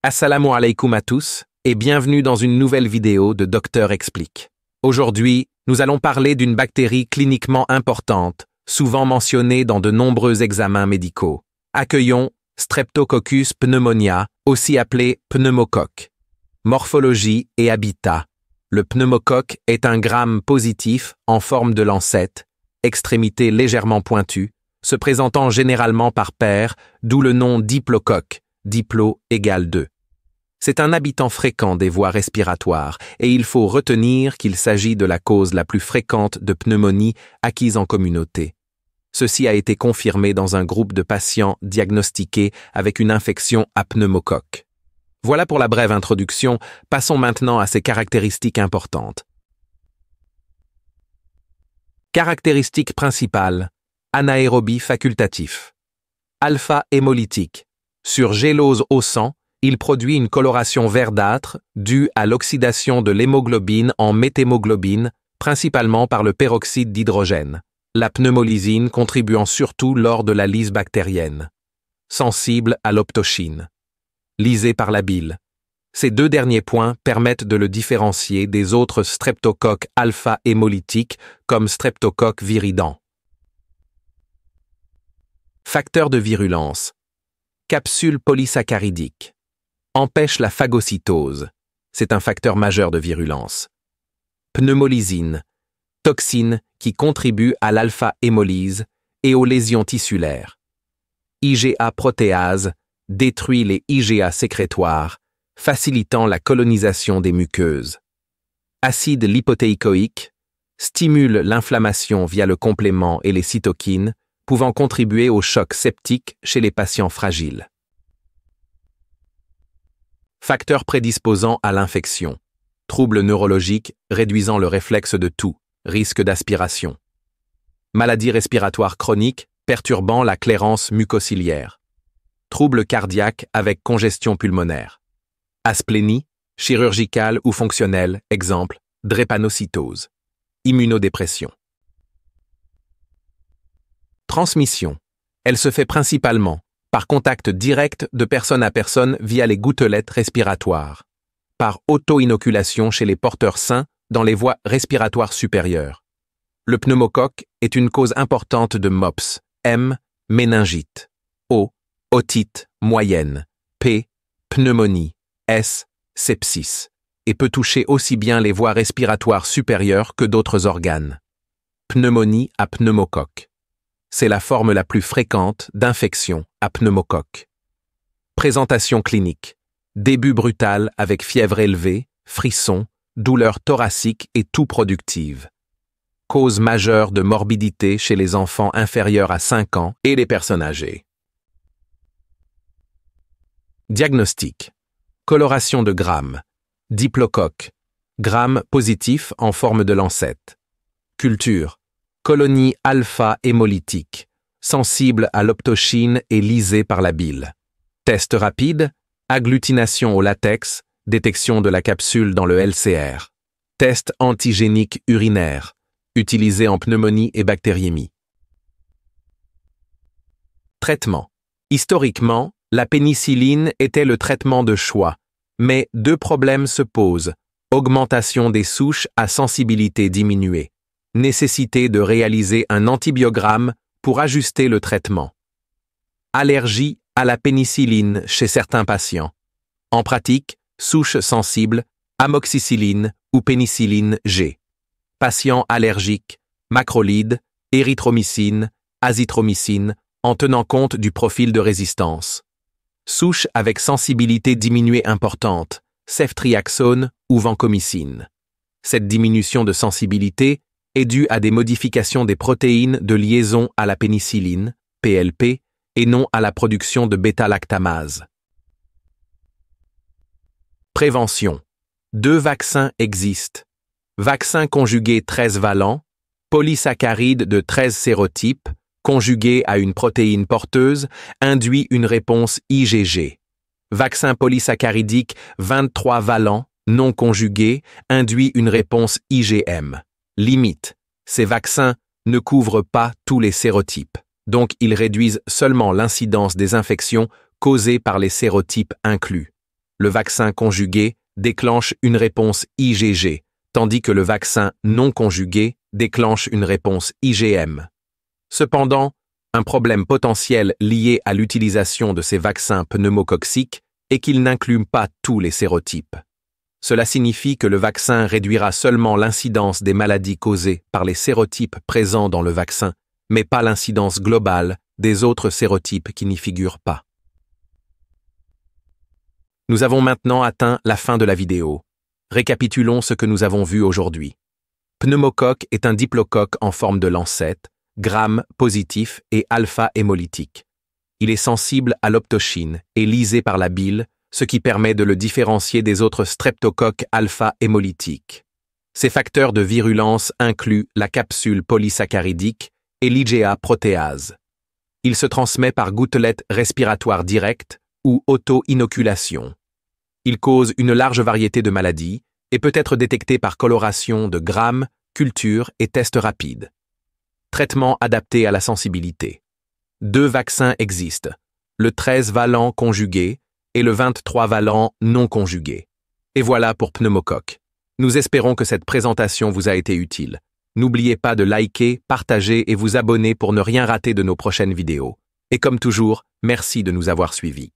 Assalamu alaikum à tous et bienvenue dans une nouvelle vidéo de Docteur Explique. Aujourd'hui, nous allons parler d'une bactérie cliniquement importante, souvent mentionnée dans de nombreux examens médicaux. Accueillons Streptococcus pneumonia, aussi appelé pneumocoque. Morphologie et habitat. Le pneumocoque est un gramme positif en forme de lancette, extrémité légèrement pointue, se présentant généralement par paire, d'où le nom diplocoque, diplo égale 2. C'est un habitant fréquent des voies respiratoires et il faut retenir qu'il s'agit de la cause la plus fréquente de pneumonie acquise en communauté. Ceci a été confirmé dans un groupe de patients diagnostiqués avec une infection à pneumocoque. Voilà pour la brève introduction, passons maintenant à ses caractéristiques importantes. Caractéristiques principales. Anaérobie facultatif. Alpha-hémolytique. Sur gélose au sang, il produit une coloration verdâtre due à l'oxydation de l'hémoglobine en méthémoglobine, principalement par le peroxyde d'hydrogène, la pneumolysine contribuant surtout lors de la lyse bactérienne. Sensible à l'optochine. Lysé par la bile. Ces deux derniers points permettent de le différencier des autres streptocoques alpha-hémolytiques comme Streptocoque viridans. Facteur de virulence. Capsule polysaccharidique. Empêche la phagocytose. C'est un facteur majeur de virulence. Pneumolysine. Toxine qui contribue à l'alpha-hémolyse et aux lésions tissulaires. IgA protéase détruit les IgA sécrétoires, facilitant la colonisation des muqueuses. Acide lipotéicoïque stimule l'inflammation via le complément et les cytokines, pouvant contribuer au choc septique chez les patients fragiles. Facteurs prédisposants à l'infection. Troubles neurologiques réduisant le réflexe de toux, risque d'aspiration. Maladie respiratoire chronique perturbant la clairance mucociliaire. Troubles cardiaques avec congestion pulmonaire. Asplénie, chirurgicale ou fonctionnelle, exemple, drépanocytose. Immunodépression. Transmission. Elle se fait principalement par contact direct de personne à personne via les gouttelettes respiratoires, par auto-inoculation chez les porteurs sains dans les voies respiratoires supérieures. Le pneumocoque est une cause importante de MOPS, M, méningite, O, otite moyenne, P, pneumonie, S, sepsis, et peut toucher aussi bien les voies respiratoires supérieures que d'autres organes. Pneumonie à pneumocoque. C'est la forme la plus fréquente d'infection à pneumocoque. Présentation clinique. Début brutal avec fièvre élevée, frissons, douleurs thoraciques et toux productive. Cause majeure de morbidité chez les enfants inférieurs à 5 ans et les personnes âgées. Diagnostic. Coloration de gramme. Diplocoque. Gramme positif en forme de lancette. Culture. Colonie alpha-hémolytique, sensible à l'optochine et lysée par la bile. Test rapide, agglutination au latex, détection de la capsule dans le LCR. Test antigénique urinaire, utilisé en pneumonie et bactériémie. Traitement. Historiquement, la pénicilline était le traitement de choix, mais deux problèmes se posent. Augmentation des souches à sensibilité diminuée. Nécessité de réaliser un antibiogramme pour ajuster le traitement. Allergie à la pénicilline chez certains patients. En pratique, souche sensible, amoxicilline ou pénicilline G. Patients allergiques, macrolides, érythromycine, azithromycine, en tenant compte du profil de résistance. Souche avec sensibilité diminuée importante, ceftriaxone ou vancomycine. Cette diminution de sensibilité est due à des modifications des protéines de liaison à la pénicilline, PLP, et non à la production de bêta-lactamase. Prévention. 2 vaccins existent. Vaccin conjugué 13 valent, polysaccharide de 13 sérotypes, conjugué à une protéine porteuse, induit une réponse IgG. Vaccin polysaccharidique 23 valent, non conjugué, induit une réponse IgM. Limite. Ces vaccins ne couvrent pas tous les sérotypes, donc ils réduisent seulement l'incidence des infections causées par les sérotypes inclus. Le vaccin conjugué déclenche une réponse IgG, tandis que le vaccin non conjugué déclenche une réponse IgM. Cependant, un problème potentiel lié à l'utilisation de ces vaccins pneumococciques est qu'ils n'incluent pas tous les sérotypes. Cela signifie que le vaccin réduira seulement l'incidence des maladies causées par les sérotypes présents dans le vaccin, mais pas l'incidence globale des autres sérotypes qui n'y figurent pas. Nous avons maintenant atteint la fin de la vidéo. Récapitulons ce que nous avons vu aujourd'hui. Pneumocoque est un diplocoque en forme de lancette, Gram positif et alpha hémolytique. Il est sensible à l'optochine et lysé par la bile, ce qui permet de le différencier des autres streptocoques alpha hémolytiques. Ces facteurs de virulence incluent la capsule polysaccharidique et l'IgA protéase. Il se transmet par gouttelette respiratoire directe ou auto-inoculation. Il cause une large variété de maladies et peut être détecté par coloration de Gram, culture et tests rapides. Traitement adapté à la sensibilité. 2 vaccins existent, le 13-valent conjugué et le 23-valent non conjugué. Et voilà pour pneumocoque. Nous espérons que cette présentation vous a été utile. N'oubliez pas de liker, partager et vous abonner pour ne rien rater de nos prochaines vidéos. Et comme toujours, merci de nous avoir suivis.